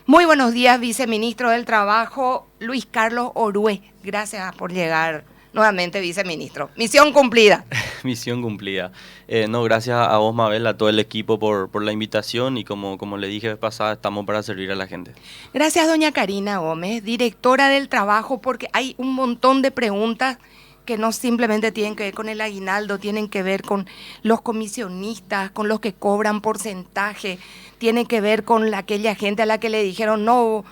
Muy buenos días, viceministro del Trabajo, Luis Carlos Orue. Gracias por llegar nuevamente, viceministro. Misión cumplida. Misión cumplida. No, gracias a vos, Mabel, a todo el equipo por la invitación y como le dije pasada, estamos para servir a la gente. Gracias, doña Karina Gómez, directora del Trabajo, porque hay un montón de preguntas que no simplemente tienen que ver con el aguinaldo, tienen que ver con los comisionistas, con los que cobran porcentaje, tienen que ver con aquella gente a la que le dijeron, no,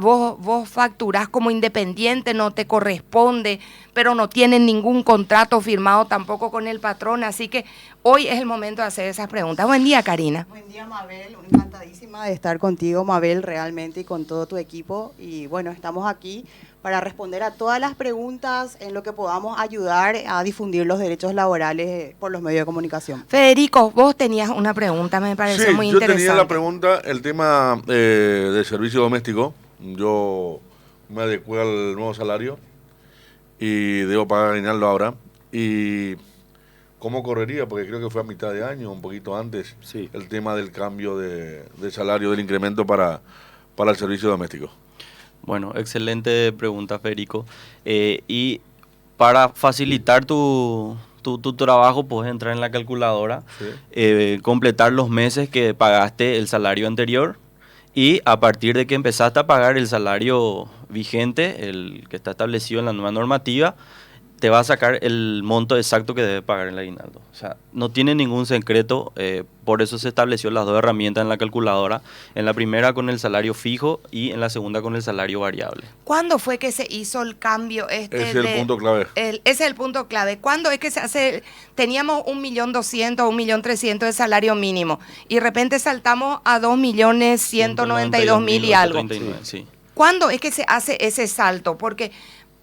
vos facturás como independiente, no te corresponde, pero no tienen ningún contrato firmado tampoco con el patrón, así que hoy es el momento de hacer esas preguntas. Buen día, Karina. Buen día, Mabel, encantadísima de estar contigo, Mabel, realmente, y con todo tu equipo, y bueno, estamos aquí para responder a todas las preguntas en lo que podamos ayudar a difundir los derechos laborales por los medios de comunicación. Federico, vos tenías una pregunta, me pareció muy interesante. Yo tenía la pregunta, el tema del servicio doméstico. Yo me adecué al nuevo salario y debo pagar aguinaldo ahora. ¿Y cómo correría? Porque creo que fue a mitad de año, un poquito antes, Sí. el tema del cambio de salario, del incremento para el servicio doméstico. Bueno, excelente pregunta, Federico. Y para facilitar tu trabajo, puedes entrar en la calculadora, completar los meses que pagaste el salario anterior y a partir de que empezaste a pagar el salario vigente, el que está establecido en la nueva normativa, te va a sacar el monto exacto que debe pagar el aguinaldo. O sea, no tiene ningún secreto, por eso se estableció las dos herramientas en la calculadora, en la primera con el salario fijo y en la segunda con el salario variable. ¿Cuándo fue que se hizo el cambio? Ese es el punto clave. Ese es el punto clave. ¿Cuándo es que se hace? Teníamos 1.200.000 o 1.300.000 de salario mínimo y de repente saltamos a 2.192.000 y algo. 39, sí. ¿Cuándo es que se hace ese salto? Porque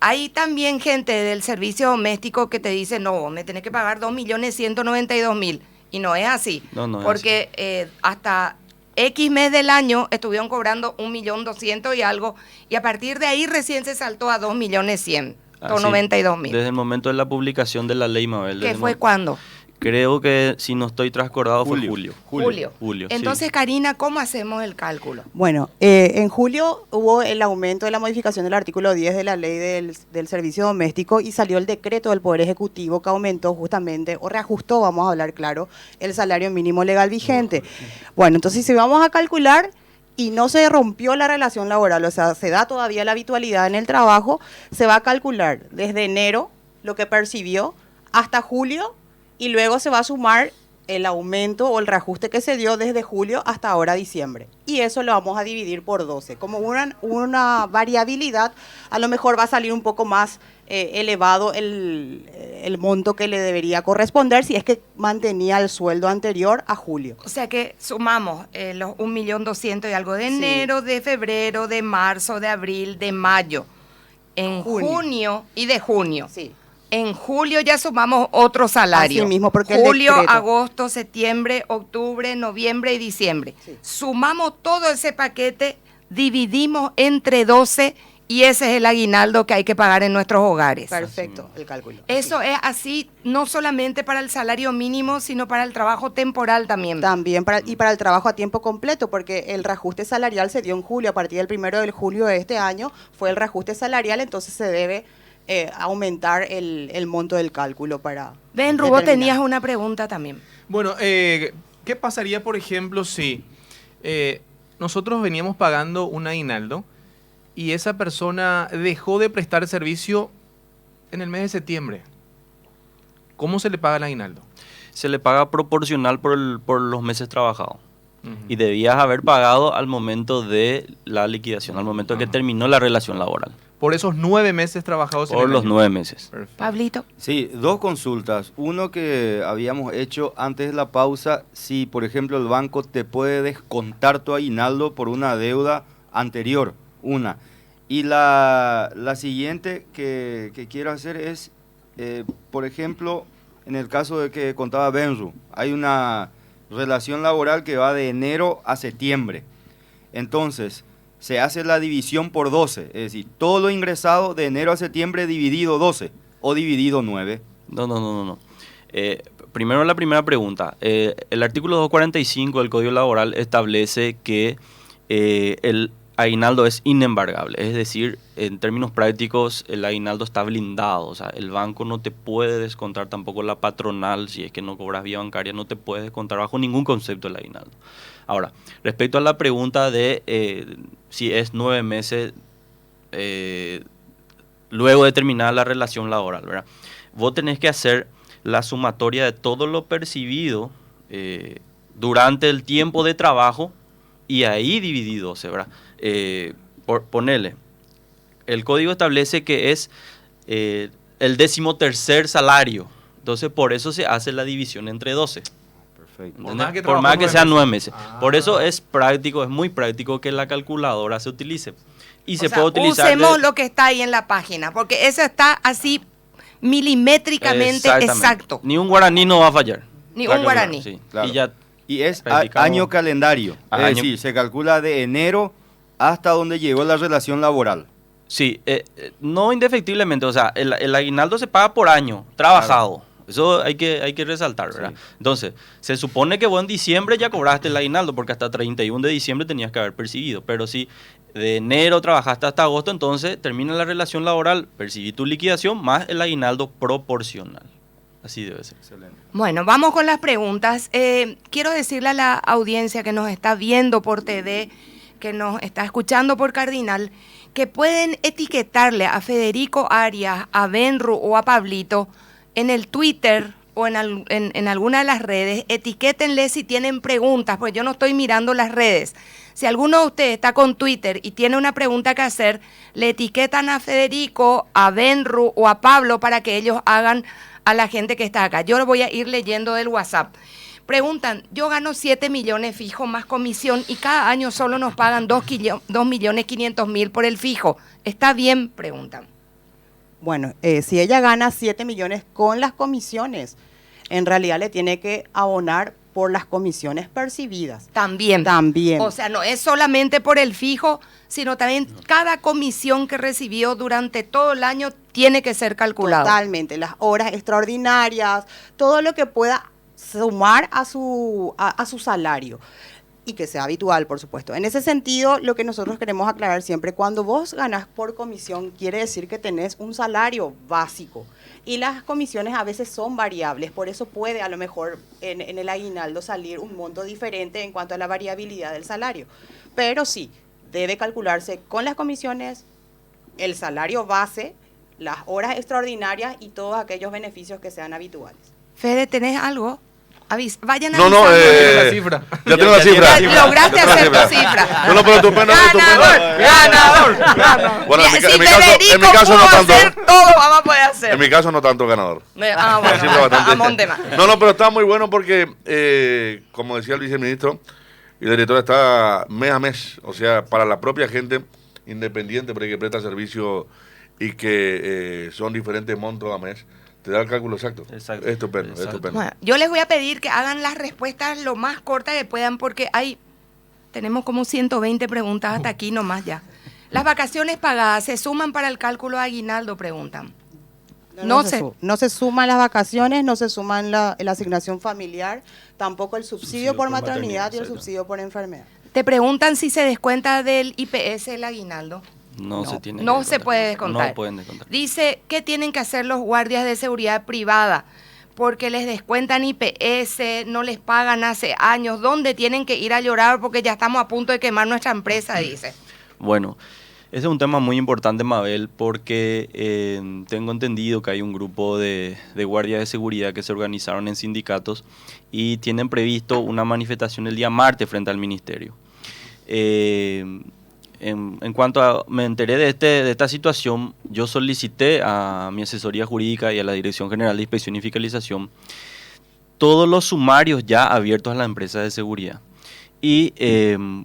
hay también gente del servicio doméstico que te dice, no, me tenés que pagar 2.192.000. Y no es así. No es porque hasta X mes del año estuvieron cobrando 1.200.000 y algo. Y a partir de ahí recién se saltó a 2.192.000. Desde el momento de la publicación de la ley, Mabel. ¿Qué fue cuándo? Creo que, si no estoy trascordado, fue julio. Julio. Entonces, sí. Karina, ¿cómo hacemos el cálculo? Bueno, en julio hubo el aumento de la modificación del artículo 10 de la ley del servicio doméstico y salió el decreto del Poder Ejecutivo que aumentó justamente, o reajustó, vamos a hablar claro, el salario mínimo legal vigente. Bueno, entonces si vamos a calcular y no se rompió la relación laboral, o sea, se da todavía la habitualidad en el trabajo, se va a calcular desde enero lo que percibió hasta julio y luego se va a sumar el aumento o el reajuste que se dio desde julio hasta ahora diciembre. Y eso lo vamos a dividir por 12. Como una variabilidad, a lo mejor va a salir un poco más elevado el monto que le debería corresponder si es que mantenía el sueldo anterior a julio. O sea que sumamos los 1.200.000 y algo de Sí. enero, de febrero, de marzo, de abril, de mayo, en junio y de junio. Sí. En julio ya sumamos otro salario. Así mismo, porque el julio, decreto. agosto, septiembre, octubre, noviembre y diciembre. Sí. Sumamos todo ese paquete, dividimos entre 12 y ese es el aguinaldo que hay que pagar en nuestros hogares. Perfecto, el cálculo. Eso es así no solamente para el salario mínimo, sino para el trabajo temporal también. También para el trabajo a tiempo completo, porque el reajuste salarial se dio en julio, a partir del 1 de julio de este año fue el reajuste salarial, entonces se debe aumentar el monto del cálculo para Ben Rubó, determinar. tenías una pregunta también. Bueno, ¿qué pasaría, por ejemplo, si nosotros veníamos pagando un aguinaldo y esa persona dejó de prestar servicio en el mes de septiembre? ¿Cómo se le paga el aguinaldo? Se le paga proporcional por los meses trabajados. Y debías haber pagado al momento de la liquidación, al momento de que terminó la relación laboral. Por esos 9 meses trabajados en Por el los año. 9 meses. Perfecto. Pablito. Sí, dos consultas. Uno que habíamos hecho antes de la pausa, si por ejemplo el banco te puede descontar tu aguinaldo por una deuda anterior, una. Y la siguiente que quiero hacer es, por ejemplo, en el caso de que contaba Benru, hay una relación laboral que va de enero a septiembre. Entonces, se hace la división por 12, es decir, todo lo ingresado de enero a septiembre dividido 12 o dividido 9. No. Primero la primera pregunta. El artículo 245 del Código Laboral establece que el aguinaldo es inembargable. Es decir, en términos prácticos, el aguinaldo está blindado. O sea, el banco no te puede descontar, tampoco la patronal, si es que no cobras vía bancaria, no te puede descontar bajo ningún concepto el aguinaldo. Ahora, respecto a la pregunta de si es 9 meses luego de terminar la relación laboral, ¿verdad? Vos tenés que hacer la sumatoria de todo lo percibido durante el tiempo de trabajo y ahí dividido 12, ¿verdad? Ponele, el código establece que es el 13º salario, entonces por eso se hace la división entre 12. Perfecto. Por más que sean 9 meses. Por eso es práctico, es muy práctico que la calculadora se utilice. Y se puede utilizar. Usemos lo que está ahí en la página, porque eso está así milimétricamente exacto. Ni un guaraní no va a fallar. Ni un guaraní. Sí. Claro. Y ya Y es practicamos. año calendario. Es decir, se calcula de enero hasta donde llegó la relación laboral. Sí, no indefectiblemente, o sea, el aguinaldo se paga por año trabajado. Claro. Eso hay que resaltar, ¿verdad? Sí. Entonces, se supone que vos en diciembre ya cobraste el aguinaldo, porque hasta 31 de diciembre tenías que haber percibido. Pero si de enero trabajaste hasta agosto, entonces termina la relación laboral, percibí tu liquidación más el aguinaldo proporcional. Así debe ser. Excelente. Bueno, vamos con las preguntas. Quiero decirle a la audiencia que nos está viendo por TV, que nos está escuchando por Cardinal, que pueden etiquetarle a Federico Arias, a Benru o a Pablito en el Twitter o en alguna de las redes. Etiquétenle si tienen preguntas, porque yo no estoy mirando las redes. Si alguno de ustedes está con Twitter y tiene una pregunta que hacer, le etiquetan a Federico, a Benru o a Pablo para que ellos hagan a la gente que está acá. Yo lo voy a ir leyendo del WhatsApp. Preguntan, yo gano 7 millones fijo más comisión y cada año solo nos pagan 2.500.000 por el fijo. ¿Está bien? Preguntan. Bueno, si ella gana 7 millones con las comisiones, en realidad le tiene que abonar por las comisiones percibidas. También. También. O sea, no es solamente por el fijo, sino también cada comisión que recibió durante todo el año tiene que ser calculada. Totalmente, las horas extraordinarias, todo lo que pueda sumar a su salario. Y que sea habitual, por supuesto. En ese sentido, lo que nosotros queremos aclarar siempre, cuando vos ganás por comisión, quiere decir que tenés un salario básico. Y las comisiones a veces son variables, por eso puede a lo mejor en el aguinaldo salir un monto diferente en cuanto a la variabilidad del salario. Pero sí, debe calcularse con las comisiones, el salario base, las horas extraordinarias y todos aquellos beneficios que sean habituales. Fede, ¿tenés algo? Vayan No, avisando. la cifra. Ya tengo la cifra. Lograste hacer tu cifra. No, pero estupendo, Ganador. Bueno, Si en mi Federico caso no pudo tanto. hacer, todo vamos a poder hacer. En mi caso no tanto ganador. Bueno, La cifra bastante. a Montema. No, pero está muy bueno porque, como decía el viceministro, y la directora está mes a mes, o sea, para la propia gente independiente, pero que presta servicio y que son diferentes montos a mes, te da el cálculo exacto. Exacto. Estupendo, estupendo. Bueno, yo les voy a pedir que hagan las respuestas lo más cortas que puedan, porque tenemos como 120 preguntas hasta aquí nomás ya. Las vacaciones pagadas, ¿se suman para el cálculo de aguinaldo? Preguntan. No se suman las vacaciones, no se suman la asignación familiar, tampoco el subsidio por maternidad y el subsidio por enfermedad. Te preguntan si se descuenta del IPS el aguinaldo. No se tiene. No se puede descontar. No pueden descontar. Dice, ¿qué tienen que hacer los guardias de seguridad privada? Porque les descuentan IPS, no les pagan hace años. ¿Dónde tienen que ir a llorar? Porque ya estamos a punto de quemar nuestra empresa, dice. Bueno, ese es un tema muy importante, Mabel, porque tengo entendido que hay un grupo de guardias de seguridad que se organizaron en sindicatos y tienen previsto una manifestación el día martes frente al ministerio. En cuanto me enteré de esta situación, yo solicité a mi asesoría jurídica y a la Dirección General de Inspección y Fiscalización todos los sumarios ya abiertos a la empresa de seguridad. Y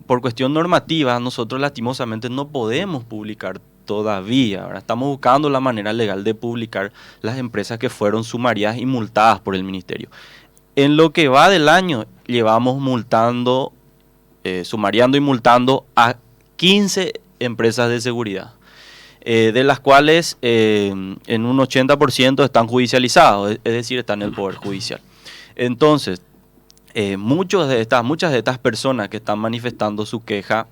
por cuestión normativa, nosotros lastimosamente no podemos publicar todavía. Ahora estamos buscando la manera legal de publicar las empresas que fueron sumariadas y multadas por el ministerio. En lo que va del año, llevamos sumariando y multando a 15 empresas de seguridad, de las cuales en un 80% están judicializados, es decir, están en el Poder Judicial. Entonces, muchas de estas personas que están manifestando su queja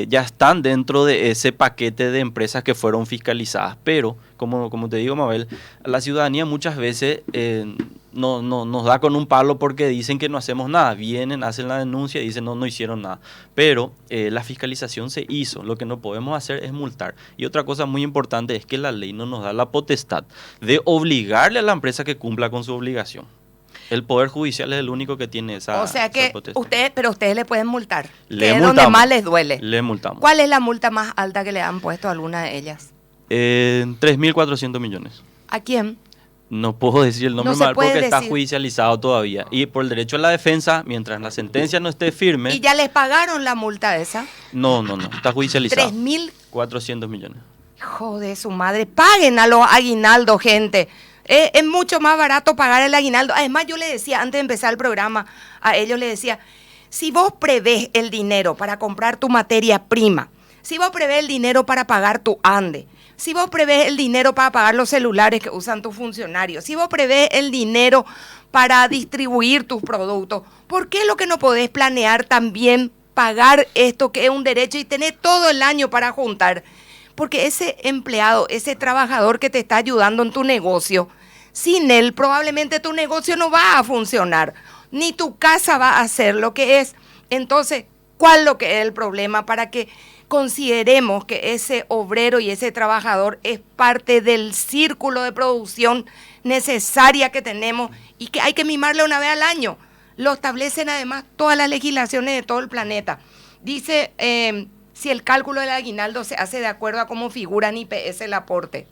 ya están dentro de ese paquete de empresas que fueron fiscalizadas. Pero, como te digo, Mabel, la ciudadanía muchas veces no nos da con un palo porque dicen que no hacemos nada. Vienen, hacen la denuncia y dicen no hicieron nada. Pero la fiscalización se hizo. Lo que no podemos hacer es multar. Y otra cosa muy importante es que la ley no nos da la potestad de obligarle a la empresa que cumpla con su obligación. El Poder Judicial es el único que tiene esa O sea que potestad. ustedes le pueden multar, Le que es multamos. donde más les duele. Le multamos. ¿Cuál es la multa más alta que le han puesto a alguna de ellas? 3.400 millones. ¿A quién? No puedo decir el nombre No se mal puede porque está decir. judicializado todavía. Y por el derecho a la defensa, mientras la sentencia no esté firme, ¿Y ya les pagaron la multa esa? no, está judicializado. 3.000, 400 millones. hijo de su madre, paguen a los aguinaldos, gente. Es mucho más barato pagar el aguinaldo. Además, yo le decía, antes de empezar el programa, a ellos les decía, si vos prevés el dinero para comprar tu materia prima, si vos prevés el dinero para pagar tu ande, si vos prevés el dinero para pagar los celulares que usan tus funcionarios, si vos prevés el dinero para distribuir tus productos, ¿por qué lo que no podés planear también pagar esto que es un derecho y tener todo el año para juntar? Porque ese empleado, ese trabajador que te está ayudando en tu negocio, sin él probablemente tu negocio no va a funcionar, ni tu casa va a hacer lo que es. Entonces, ¿cuál es lo que es el problema para que consideremos que ese obrero y ese trabajador es parte del círculo de producción necesaria que tenemos y que hay que mimarle una vez al año? Lo establecen además todas las legislaciones de todo el planeta. Dice, si el cálculo del aguinaldo se hace de acuerdo a cómo figura en IPS el aporte.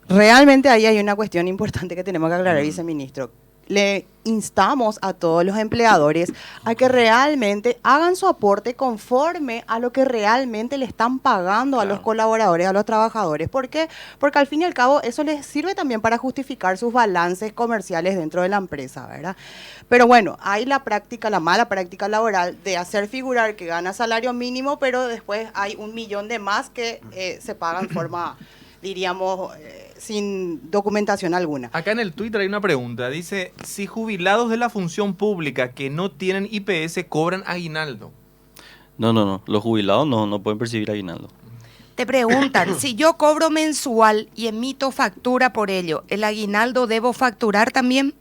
Realmente ahí hay una cuestión importante que tenemos que aclarar, viceministro. Le instamos a todos los empleadores a que realmente hagan su aporte conforme a lo que realmente le están pagando a los colaboradores, a los trabajadores. ¿Por qué? Porque al fin y al cabo eso les sirve también para justificar sus balances comerciales dentro de la empresa, ¿verdad? Pero bueno, hay la práctica, la mala práctica laboral de hacer figurar que gana salario mínimo, pero después hay 1 millón de más que se pagan de forma, diríamos, sin documentación alguna. Acá en el Twitter hay una pregunta. Dice, si jubilados de la función pública que no tienen IPS cobran aguinaldo. No. Los jubilados no pueden percibir aguinaldo. Te preguntan, si yo cobro mensual y emito factura por ello, ¿el aguinaldo debo facturar también?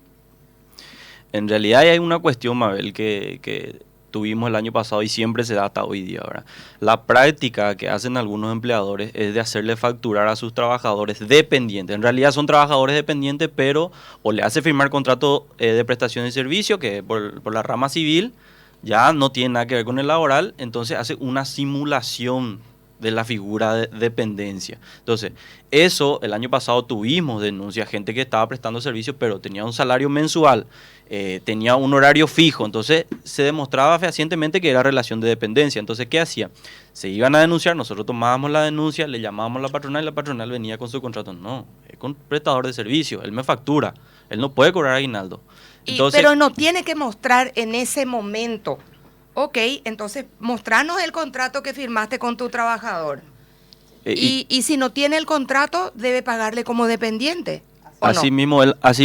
En realidad hay una cuestión, Mabel, que tuvimos el año pasado y siempre se da hasta hoy día, ¿verdad? La práctica que hacen algunos empleadores es de hacerle facturar a sus trabajadores dependientes. En realidad son trabajadores dependientes, pero o le hace firmar contrato de prestación de servicio, que por la rama civil ya no tiene nada que ver con el laboral, entonces hace una simulación de la figura de dependencia. Entonces, eso el año pasado tuvimos denuncias, gente que estaba prestando servicios, pero tenía un salario mensual, tenía un horario fijo, entonces se demostraba fehacientemente que era relación de dependencia. Entonces, ¿qué hacía? Se iban a denunciar, nosotros tomábamos la denuncia, le llamábamos a la patronal y la patronal venía con su contrato. No, es con prestador de servicios, él me factura, él no puede cobrar aguinaldo. Entonces, Pero no tiene que mostrar en ese momento. Ok, entonces mostranos el contrato que firmaste con tu trabajador. Y si no tiene el contrato, debe pagarle como dependiente. ¿O así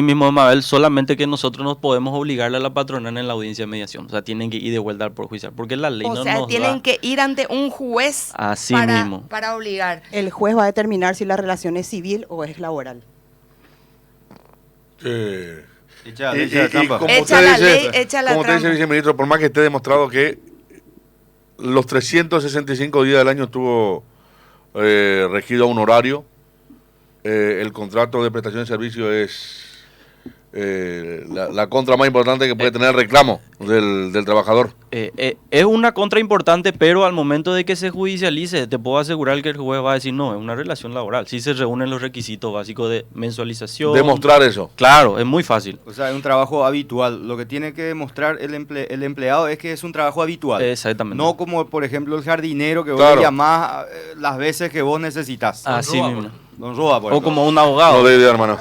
mismo, Mabel, solamente que nosotros nos podemos obligarle a la patronal en la audiencia de mediación. O sea, tienen que ir de vuelta al Poder Judicial, porque la ley no? no O sea, nos tienen da. que ir ante un juez Así mismo. para obligar. El juez va a determinar si la relación es civil o es laboral. Echa Y la trampa. como Echa usted la dice, ley, echa la como usted dice, trampa. viceministro, por más que esté demostrado que los 365 días del año estuvo regido a un horario, el contrato de prestación de servicio es la contra más importante que puede tener el reclamo del trabajador. Es una contra importante, pero al momento de que se judicialice, te puedo asegurar que el juez va a decir, no, es una relación laboral. Si se reúnen los requisitos básicos de mensualización. Demostrar eso. Claro, es muy fácil. O sea, es un trabajo habitual. Lo que tiene que demostrar el empleado es que es un trabajo habitual. Exactamente. No como, por ejemplo, el jardinero que vos Claro. le llamás las veces que vos necesitas. Así Roa, mismo. Don Roa, por O ejemplo. como un No abogado. de idea, hermano.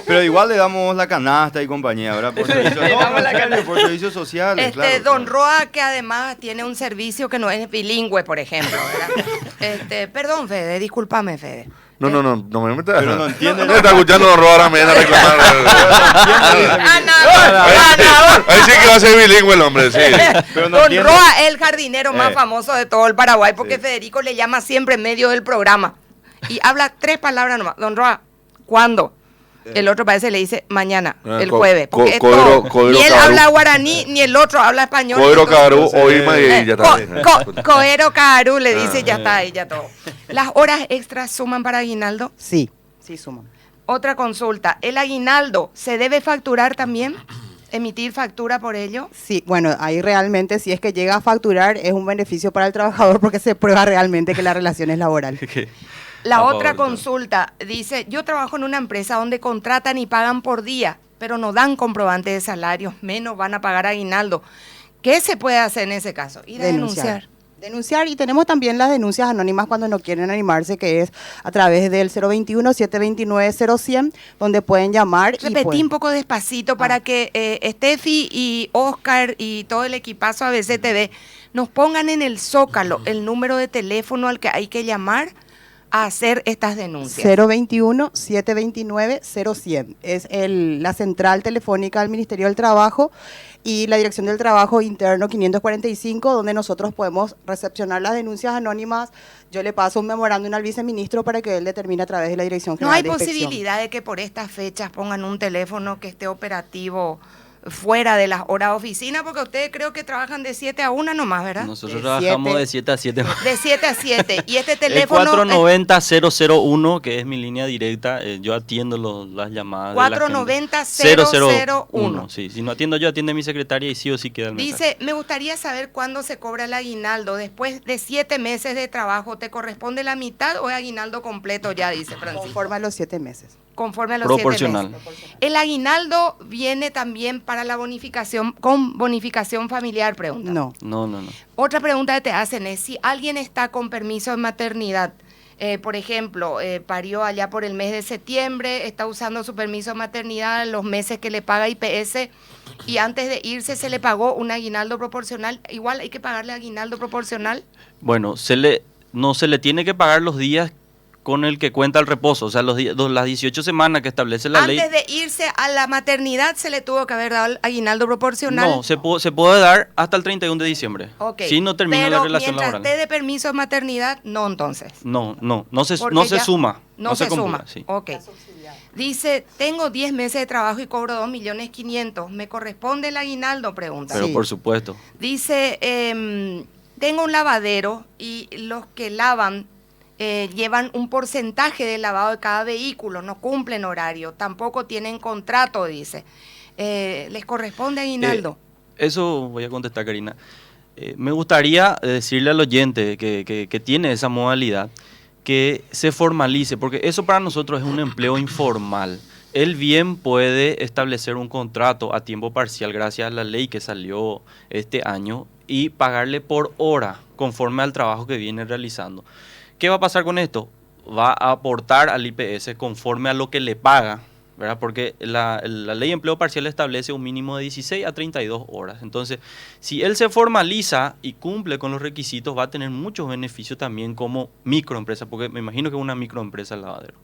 Pero igual le damos la canasta y compañía, ¿verdad? Por servicio, por servicios sociales, claro. Don Roa, que además tiene un servicio que no es bilingüe, por ejemplo, ¿verdad? Perdón, Fede, discúlpame, Fede. No me metas. Pero no entiende. Me está escuchando Don Roa, ahora me viene a reclamar. Ahí sí que va a ser bilingüe el hombre, sí. Pero no Don entiende. Roa es el jardinero más famoso de todo el Paraguay, porque Federico le llama siempre en medio del programa. Y habla 3 palabras nomás. Don Roa, ¿cuándo? El otro parece le dice mañana, el jueves. Porque ni él habla guaraní, ni el otro habla español. Coero entonces- Caru, oíma y ya está. Coero Caru le dice, ya está, y ya todo. ¿Las horas extras suman para aguinaldo? Sí, sí suman. Otra consulta, ¿el aguinaldo se debe facturar también? ¿Emitir factura por ello? Sí, bueno, ahí realmente si es que llega a facturar es un beneficio para el trabajador porque se prueba realmente que la relación es laboral. La A otra favor, consulta dice, yo trabajo en una empresa donde contratan y pagan por día, pero no dan comprobante de salarios, menos van a pagar aguinaldo. ¿Qué se puede hacer en ese caso? Ir a denunciar. Denunciar, y tenemos también las denuncias anónimas cuando no quieren animarse, que es a través del 021-729-0100, donde pueden llamar. Repetí un poco despacito para que Steffi y Oscar y todo el equipazo ABC TV nos pongan en el zócalo el número de teléfono al que hay que llamar a hacer estas denuncias. 021-729-0100. Es la central telefónica del Ministerio del Trabajo y la Dirección del Trabajo Interno 545, donde nosotros podemos recepcionar las denuncias anónimas. Yo le paso un memorándum al viceministro para que él determine a través de la Dirección No General hay de Inspección. posibilidad de que por estas fechas pongan un teléfono que esté operativo fuera de las horas de oficina, porque ustedes creo que trabajan de 7 a 1 nomás, ¿verdad? Nosotros De trabajamos 7. de 7 a 7. De 7 a 7. Y este El teléfono... 490-001, que es mi línea directa, yo atiendo las llamadas. 490-001. Sí, si no atiendo yo, atiende mi secretaria y sí o sí queda el mensaje. Dice, me gustaría saber cuándo se cobra el aguinaldo. Después de 7 meses de trabajo, ¿te corresponde la mitad o es aguinaldo completo ya? Dice Francisco. Conforme a los 7 meses. Conforme a los 7 Proporcional. meses. El aguinaldo viene también para la bonificación, con bonificación familiar, pregunta. No. No. Otra pregunta que te hacen es, si alguien está con permiso de maternidad, por ejemplo, parió allá por el mes de septiembre, está usando su permiso de maternidad los meses que le paga IPS y antes de irse se le pagó un aguinaldo proporcional, igual hay que pagarle aguinaldo proporcional. Bueno, no se le tiene que pagar los días con el que cuenta el reposo, o sea, las 18 semanas que establece la ley. Antes de irse a la maternidad se le tuvo que haber dado el aguinaldo proporcional. No, se puede dar hasta el 31 de diciembre. Ok. Si no termina Pero la relación mientras laboral. esté de permiso de maternidad, no entonces. No se Porque ya suma. No se compula, suma. sí. Ok. Dice, tengo 10 meses de trabajo y cobro 2.500.000. ¿Me corresponde el aguinaldo? Pregunta. Pero Sí. por supuesto. Dice, tengo un lavadero y los que lavan llevan un porcentaje de lavado de cada vehículo, no cumplen horario, tampoco tienen contrato, dice. ¿Les corresponde aguinaldo? Eso voy a contestar, Karina. Me gustaría decirle al oyente que tiene esa modalidad que se formalice, porque eso para nosotros es un empleo informal. Él bien puede establecer un contrato a tiempo parcial gracias a la ley que salió este año y pagarle por hora conforme al trabajo que viene realizando. ¿Qué va a pasar con esto? Va a aportar al IPS conforme a lo que le paga, ¿verdad? Porque la ley de empleo parcial establece un mínimo de 16 a 32 horas. Entonces, si él se formaliza y cumple con los requisitos, va a tener muchos beneficios también como microempresa, porque me imagino que es una microempresa el lavadero.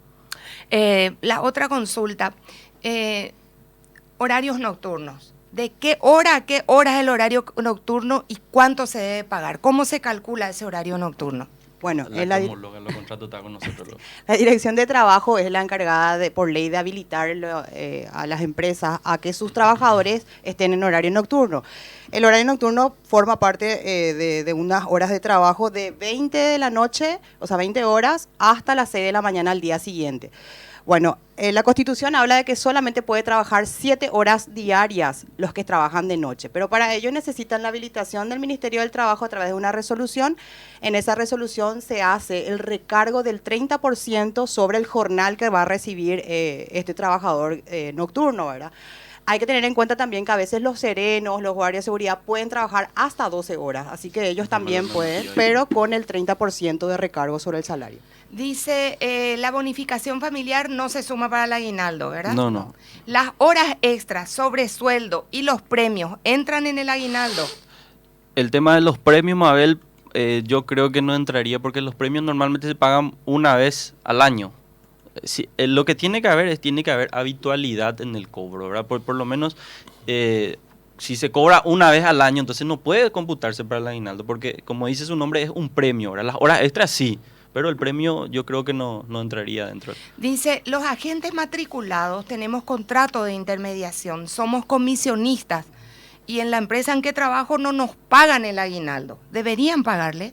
La otra consulta, horarios nocturnos. ¿De qué hora a qué hora es el horario nocturno y cuánto se debe pagar? ¿Cómo se calcula ese horario nocturno? Bueno, La en la, que homologa los contratos está con nosotros. la Dirección de Trabajo es la encargada por ley de habilitar a las empresas a que sus trabajadores estén en horario nocturno. El horario nocturno forma parte de unas horas de trabajo de 20 de la noche, o sea, 20 horas, hasta las 6 de la mañana al día siguiente. Bueno, la Constitución habla de que solamente puede trabajar 7 horas diarias los que trabajan de noche, pero para ello necesitan la habilitación del Ministerio del Trabajo a través de una resolución. En esa resolución se hace el recargo del 30% sobre el jornal que va a recibir este trabajador nocturno, ¿verdad? Hay que tener en cuenta también que a veces los serenos, los guardias de seguridad pueden trabajar hasta 12 horas, así que ellos también pueden, pero con el 30% de recargo sobre el salario. Dice, la bonificación familiar no se suma para el aguinaldo, ¿verdad? No. Las horas extras, sobre sueldo y los premios, ¿entran en el aguinaldo? El tema de los premios, Mabel, yo creo que no entraría porque los premios normalmente se pagan una vez al año. Sí, lo que tiene que haber habitualidad en el cobro, ¿verdad? Por lo menos, si se cobra una vez al año, entonces no puede computarse para el aguinaldo, porque como dice su nombre, es un premio, ¿verdad? Las horas extras sí, pero el premio yo creo que no entraría dentro. Dice, los agentes matriculados tenemos contrato de intermediación, somos comisionistas y en la empresa en que trabajo no nos pagan el aguinaldo. ¿Deberían pagarle?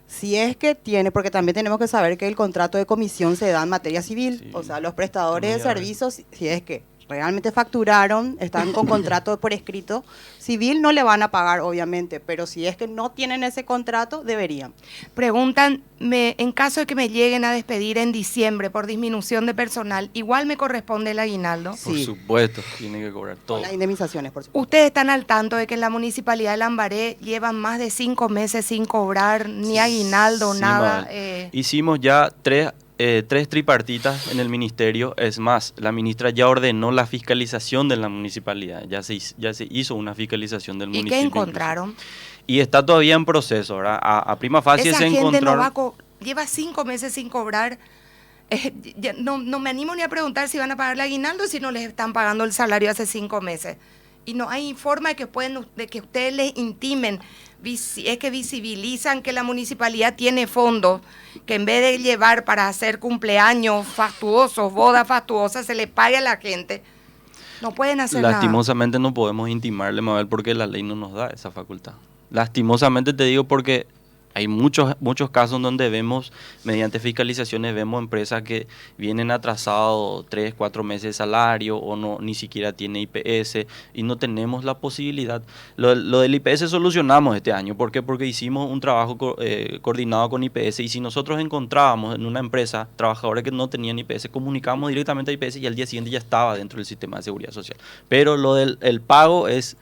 Si es que tiene, porque también tenemos que saber que el contrato de comisión se da en materia civil, Sí. o sea, los prestadores de También, servicios, si es que realmente facturaron, están con contrato por escrito civil, no le van a pagar, obviamente, pero si es que no tienen ese contrato, deberían. Preguntan, en caso de que me lleguen a despedir en diciembre por disminución de personal, ¿igual me corresponde el aguinaldo? Por Sí. supuesto, tiene que cobrar todo. Las indemnizaciones, por supuesto. ¿Ustedes están al tanto de que en la Municipalidad de Lambaré llevan más de 5 meses sin cobrar ni aguinaldo, Sí, nada? Mabel. Hicimos ya tres tripartitas en el ministerio. Es más, la ministra ya ordenó la fiscalización de la municipalidad. Ya se hizo una fiscalización del ¿Y municipio. qué incluso. encontraron? Y está todavía en proceso, ¿verdad? A prima facie Esa se gente encontraron. lleva 5 meses sin cobrar. No me animo ni a preguntar si van a pagar el aguinaldo si no les están pagando el salario hace 5 meses. Y no hay forma de que ustedes les intimen, es que visibilizan que la municipalidad tiene fondos, que en vez de llevar para hacer cumpleaños fastuosos, bodas fastuosas, se le pague a la gente. No pueden hacer nada. Lastimosamente no podemos intimarle, Mabel, porque la ley no nos da esa facultad. Lastimosamente te digo porque hay muchos casos donde vemos, mediante fiscalizaciones, vemos empresas que vienen atrasados 3, 4 meses de salario o no ni siquiera tiene IPS y no tenemos la posibilidad. Lo del IPS solucionamos este año. ¿Por qué? Porque hicimos un trabajo coordinado con IPS y si nosotros encontrábamos en una empresa trabajadores que no tenían IPS, comunicábamos directamente a IPS y al día siguiente ya estaba dentro del sistema de seguridad social. Pero lo del el pago es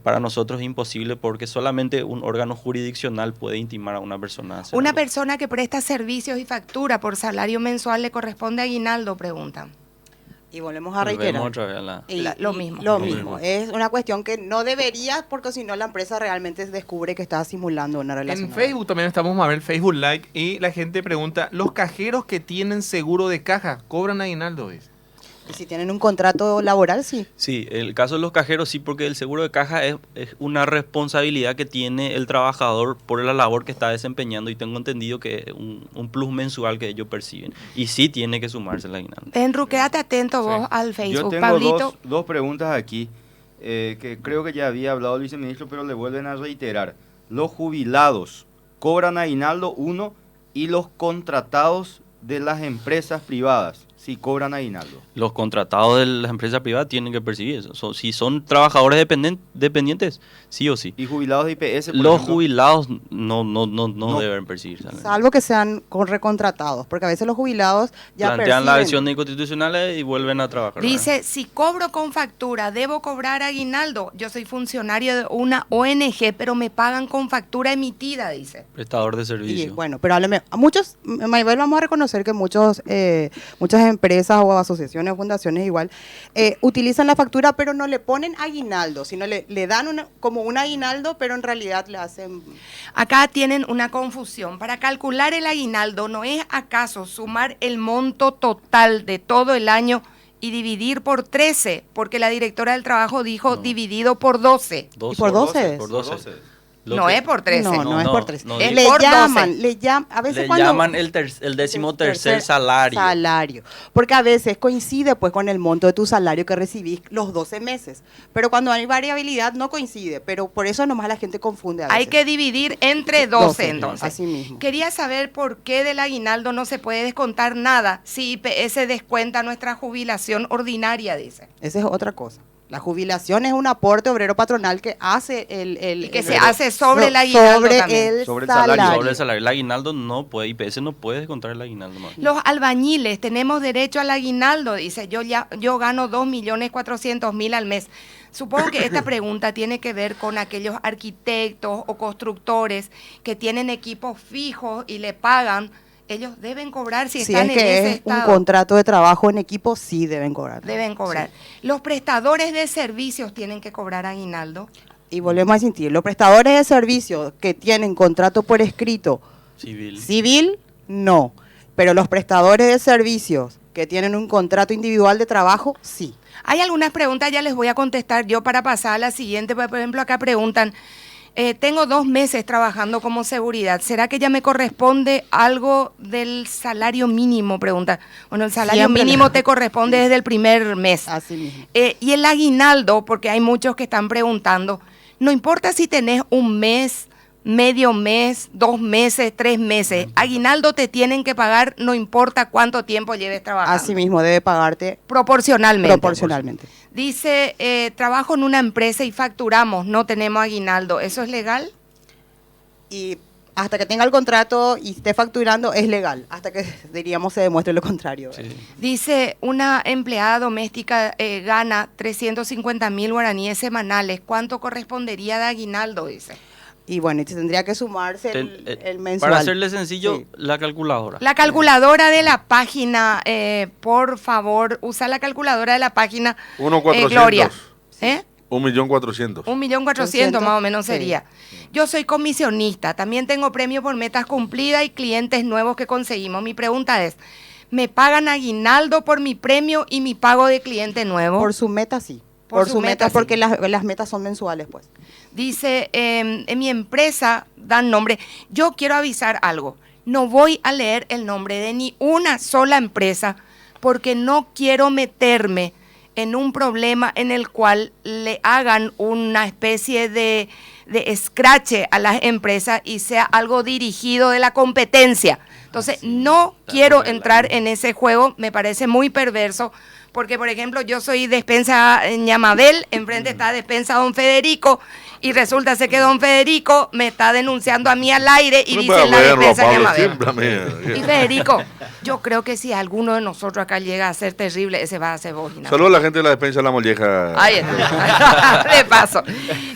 para nosotros imposible porque solamente un órgano jurisdiccional puede intimar a una persona a hacer Una algo. persona que presta servicios y factura por salario mensual le corresponde aguinaldo, preguntan. Y volvemos a Volvemos reiterar. otra vez a la- Y- Lo y mismo. Lo Lo mismo. mismo. Es una cuestión que no debería, porque si no la empresa realmente descubre que está simulando una relación. En Facebook también estamos a ver Facebook Like y la gente pregunta, ¿los cajeros que tienen seguro de caja cobran aguinaldo? Y si tienen un contrato laboral, sí. Sí, el caso de los cajeros sí, porque el seguro de caja es una responsabilidad que tiene el trabajador por la labor que está desempeñando y tengo entendido que es un plus mensual que ellos perciben. Y sí tiene que sumarse el aguinaldo. Enru, quédate atento vos al Yo Facebook. tengo Pablito, dos preguntas aquí, que creo que ya había hablado el viceministro, pero le vuelven a reiterar. Los jubilados cobran aguinaldo, uno, y los contratados de las empresas privadas, sí cobran aguinaldo. Los contratados de las empresas privadas tienen que percibir eso. Si son trabajadores dependientes, sí o sí. Y jubilados de IPS, por Los ejemplo, jubilados no deben percibir salario. Salvo que sean recontratados, porque a veces los jubilados ya Plantean la perciben. acción de inconstitucionales y vuelven a trabajar. dice, si cobro con factura, ¿debo cobrar aguinaldo? Yo soy funcionario de una ONG, pero me pagan con factura emitida, dice. Prestador de Y servicio. bueno, pero háblame, a muchos, Maybel, vamos a reconocer que muchas empresas o asociaciones o fundaciones igual utilizan la factura, pero no le ponen aguinaldo, sino le dan como un aguinaldo, pero en realidad le hacen... Acá tienen una confusión. Para calcular el aguinaldo, ¿no es acaso sumar el monto total de todo el año y dividir por 13? Porque la directora del trabajo dijo No. dividido por 12. ¿Y por 12? Por 12. Lo No que- es por 13. No es no, por 13. no es le por 12. llaman, a veces Le cuando... llaman el 13º salario. Porque a veces coincide pues con el monto de tu salario que recibís los 12 meses. Pero cuando hay variabilidad no coincide, pero por eso nomás la gente confunde a veces. Hay que dividir entre 12 entonces. Así mismo. Quería saber por qué del aguinaldo no se puede descontar nada si IPS descuenta nuestra jubilación ordinaria, dice. Esa es otra cosa. La jubilación es un aporte obrero patronal que hace Y que se hace sobre el aguinaldo sobre también. el Sobre el salario. salario. Sobre el salario. El aguinaldo no puede, IPS no puede descontar el aguinaldo. Más. Los albañiles tenemos derecho al aguinaldo, dice, yo gano 2.400.000 al mes. Supongo que esta pregunta tiene que ver con aquellos arquitectos o constructores que tienen equipos fijos y le pagan. Ellos deben cobrar si Si están es en que ese es un estado. contrato de trabajo en equipo, sí deben cobrar. Deben cobrar. Los prestadores de servicios tienen que cobrar aguinaldo. Y volvemos a insistir, los prestadores de servicios que tienen contrato por escrito Civil. civil, no. Pero los prestadores de servicios que tienen un contrato individual de trabajo, sí. Hay algunas preguntas, ya les voy a contestar yo para pasar a la siguiente. Por ejemplo, acá preguntan, tengo 2 meses trabajando como seguridad, ¿será que ya me corresponde algo del salario mínimo? Pregunta. Bueno, el salario Siempre mínimo te corresponde desde el primer mes. Así mismo. Y el aguinaldo, porque hay muchos que están preguntando, no importa si tenés un mes, medio mes, 2 meses, 3 meses, aguinaldo te tienen que pagar, no importa cuánto tiempo lleves trabajando. Así mismo, debe pagarte Proporcionalmente. proporcionalmente. Dice, trabajo en una empresa y facturamos, no tenemos aguinaldo, ¿eso es legal? Y hasta que tenga el contrato y esté facturando, es legal. Hasta que, diríamos, se demuestre lo contrario. Sí. Dice, una empleada doméstica gana 350.000 guaraníes semanales, ¿cuánto correspondería de aguinaldo? Dice. Y bueno, y tendría que sumarse el mensual. Para hacerle sencillo, Sí. la calculadora. La calculadora de la página, por favor, usa la calculadora de la página, 1.400.000. Gloria. ¿Eh? 1.400.000. 1.400.000 más o menos Sí. sería. Yo soy comisionista, también tengo premio por metas cumplidas y clientes nuevos que conseguimos. Mi pregunta es, ¿me pagan aguinaldo por mi premio y mi pago de cliente nuevo? Por su meta, sí. Por Por su su meta, meta, sí. porque las metas son mensuales, pues. Dice, en mi empresa dan nombre. Yo quiero avisar algo. No voy a leer el nombre de ni una sola empresa porque no quiero meterme en un problema en el cual le hagan una especie de escrache a las empresas y sea algo dirigido de la competencia. Entonces, no quiero entrar en ese juego, me parece muy perverso, porque, por ejemplo, yo soy despensa en Ñamabel, enfrente está despensa Don Federico, y resulta ser que Don Federico me está denunciando a mí al aire y No dice puede la verlo, despensa Pablo, Ñamabel. siempre a mí. Y Federico, yo creo que si alguno de nosotros acá llega a ser terrible, ese va a ser vos. Ignacio. Saludos a la gente de la despensa de La Molleja. Ahí está. De paso.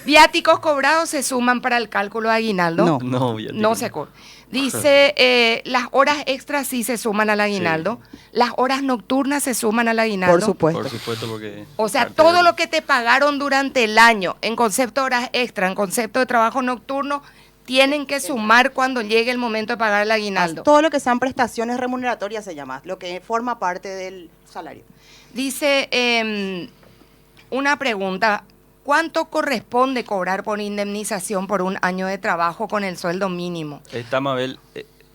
¿Viáticos cobrados se suman para el cálculo de aguinaldo? No. No, ya No digo. se cobra. Dice, las horas extras sí se suman al aguinaldo. Las horas nocturnas se suman al aguinaldo. Por supuesto. Por supuesto, porque... O sea, parte todo del- lo que te pagaron durante el año en concepto de horas extra, en concepto de trabajo nocturno, tienen que sumar cuando llegue el momento de pagar el aguinaldo. Todo lo que sean prestaciones remuneratorias se llama, lo que forma parte del salario. Dice, una pregunta, ¿cuánto corresponde cobrar por indemnización por un año de trabajo con el sueldo mínimo? Está Mabel,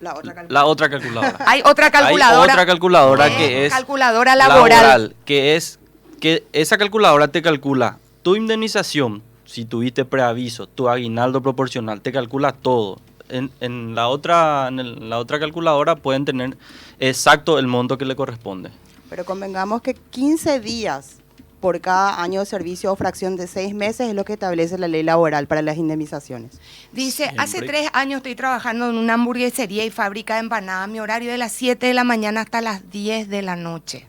La otra la otra calculadora. Hay otra calculadora. Hay otra calculadora que es calculadora laboral. que es que esa calculadora te calcula tu indemnización, si tuviste preaviso, tu aguinaldo proporcional, te calcula todo. En la otra calculadora pueden tener exacto el monto que le corresponde. Pero convengamos que 15 días por cada año de servicio o fracción de 6 meses es lo que establece la ley laboral para las indemnización. Dice, Siempre. hace 3 años estoy trabajando en una hamburguesería y fábrica de empanadas. Mi horario de las 7 de la mañana hasta las 10 de la noche.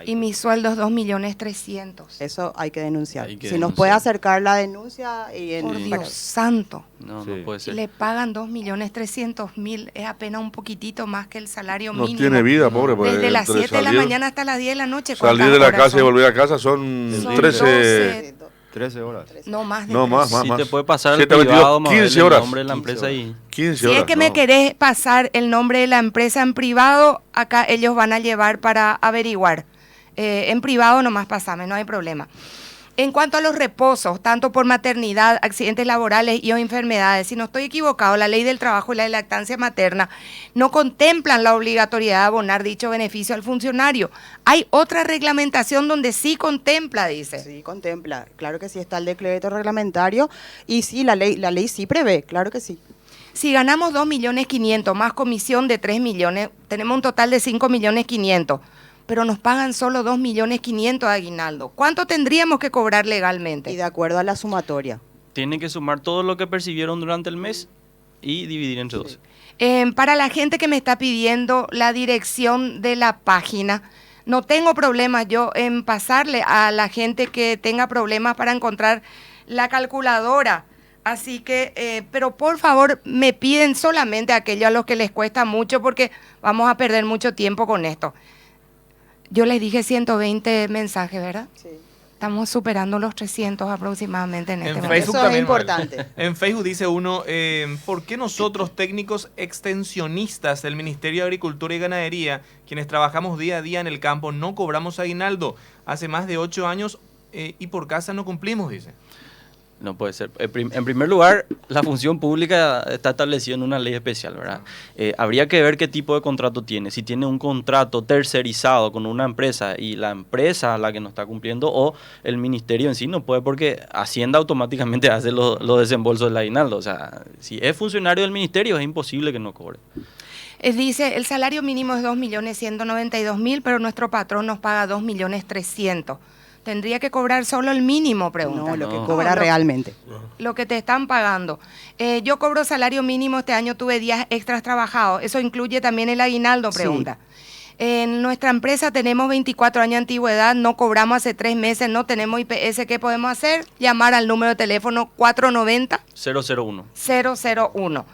Y mi sueldo es 2.300.000. Eso hay que denunciar. Hay que Si nos denunciar. puede acercar la denuncia y Por para- Dios santo. No, Sí. no puede Y ser. le pagan 2.300.000. Es apenas un poquito más que el salario No mínimo. tiene vida, pobre. porque Desde las entre 7 de la salir- mañana hasta las 10 de la noche. Salir ¿cuántas de la horas casa y son? volver a casa son Son 13. 12, 13 horas. no más de No, 13. más. Si te puede pasar el 7, 22, privado, Mabel, 15 el horas. nombre de la 15 empresa y... 15 Si horas. es que me no. querés pasar el nombre de la empresa en privado, acá ellos van a llevar para averiguar. En privado nomás pasame, no hay problema. En cuanto a los reposos, tanto por maternidad, accidentes laborales y o enfermedades, si no estoy equivocado, la ley del trabajo y la de lactancia materna no contemplan la obligatoriedad de abonar dicho beneficio al funcionario. Hay otra reglamentación donde sí contempla, dice. Sí, contempla. Claro que sí está el decreto reglamentario y sí, la ley sí prevé, claro que sí. Si ganamos 2.500.000 más comisión de 3 millones, tenemos un total de 5.500.000, pero nos pagan solo 2.500.000 de aguinaldo. ¿Cuánto tendríamos que cobrar Y legalmente? de acuerdo a la sumatoria. Tienen que sumar todo lo que percibieron durante el mes y dividir entre 12. Para la gente que me está pidiendo la dirección de la página, no tengo problemas yo en pasarle a la gente que tenga problemas para encontrar la calculadora. Así que, pero por favor, me piden solamente a aquellos a los que les cuesta mucho porque vamos a perder mucho tiempo con esto. Yo les dije 120 mensajes, ¿verdad? Sí. Estamos superando los 300 aproximadamente en este En momento. Facebook Eso es también, Manuel. importante. En Facebook dice uno, ¿por qué nosotros técnicos extensionistas del Ministerio de Agricultura y Ganadería, quienes trabajamos día a día en el campo, no cobramos aguinaldo? Hace más de 8 años y por casa no cumplimos, dice. No puede ser. En primer lugar, la función pública está establecida en una ley especial, ¿verdad? Habría que ver qué tipo de contrato tiene. Si tiene un contrato tercerizado con una empresa y la empresa la que no está cumpliendo, o el ministerio en sí no puede, porque Hacienda automáticamente hace los desembolsos del aguinaldo. O sea, si es funcionario del ministerio, es imposible que no cobre. Dice, el salario mínimo es 2.192.000, pero nuestro patrón nos paga 2.300.000. ¿Tendría que cobrar solo el mínimo? Pregunta. No, lo que No. cobra No, realmente. Lo que te están pagando. Yo cobro salario mínimo, este año tuve días extras trabajados. ¿Eso incluye también el aguinaldo? Pregunta. En nuestra empresa tenemos 24 años de antigüedad, no cobramos hace 3 meses, no tenemos IPS. ¿Qué podemos hacer? Llamar al número de teléfono 490 001. 001.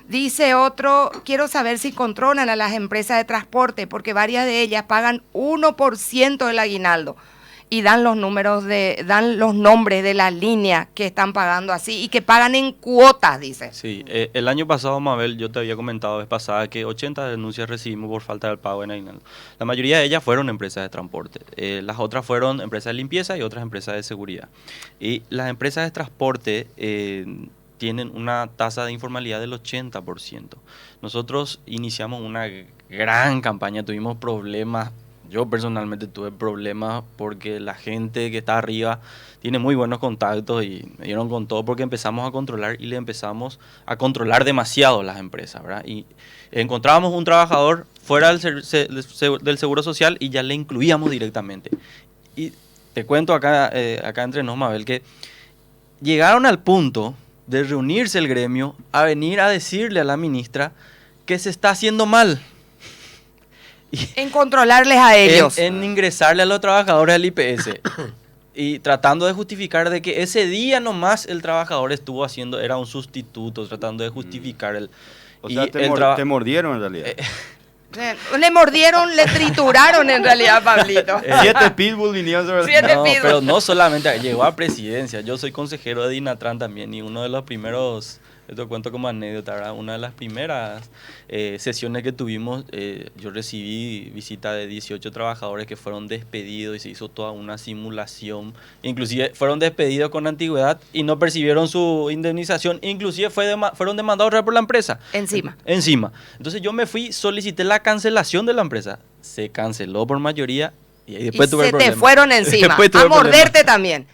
Dice otro, quiero saber si controlan a las empresas de transporte, porque varias de ellas pagan 1% del aguinaldo y dan los nombres de las líneas que están pagando así y que pagan en cuotas, dice. Sí, el año pasado, Mabel, yo te había comentado vez pasada que 80 denuncias recibimos por falta del pago en aguinaldo. La mayoría de ellas fueron empresas de transporte. Las otras fueron empresas de limpieza y otras empresas de seguridad. Y las empresas de transporte tienen una tasa de informalidad del 80%. Nosotros iniciamos una gran campaña, tuvimos problemas. Yo personalmente tuve problemas porque la gente que está arriba tiene muy buenos contactos y me dieron con todo, porque empezamos a controlar y le empezamos a controlar demasiado las empresas, ¿verdad? Y encontrábamos un trabajador fuera del Seguro Social y ya le incluíamos directamente. Y te cuento acá entre nos, Mabel, que llegaron al punto de reunirse el gremio a venir a decirle a la ministra que se está haciendo mal. En controlarles a ellos. En ingresarle a los trabajadores al IPS. Y tratando de justificar de que ese día nomás el trabajador estuvo haciendo, era un sustituto, tratando de justificar el... O sea, te mordieron en realidad. Le mordieron, le trituraron en realidad, Pablito. 7 pitbull vinieron sobre... 7 No, pitbull. pero no solamente llegó a presidencia. Yo soy consejero de Dinatran también, y uno de los primeros, esto cuento como anécdota, ¿verdad? Una de las primeras sesiones que tuvimos, yo recibí visita de 18 trabajadores que fueron despedidos y se hizo toda una simulación. Inclusive fueron despedidos con antigüedad y no percibieron su indemnización. Inclusive fueron demandados por la empresa. Encima. Entonces yo me fui, solicité la cancelación de la empresa. Se canceló por mayoría y ahí después Y tuve el se te problema. fueron encima. Después tuve A el problema. morderte también.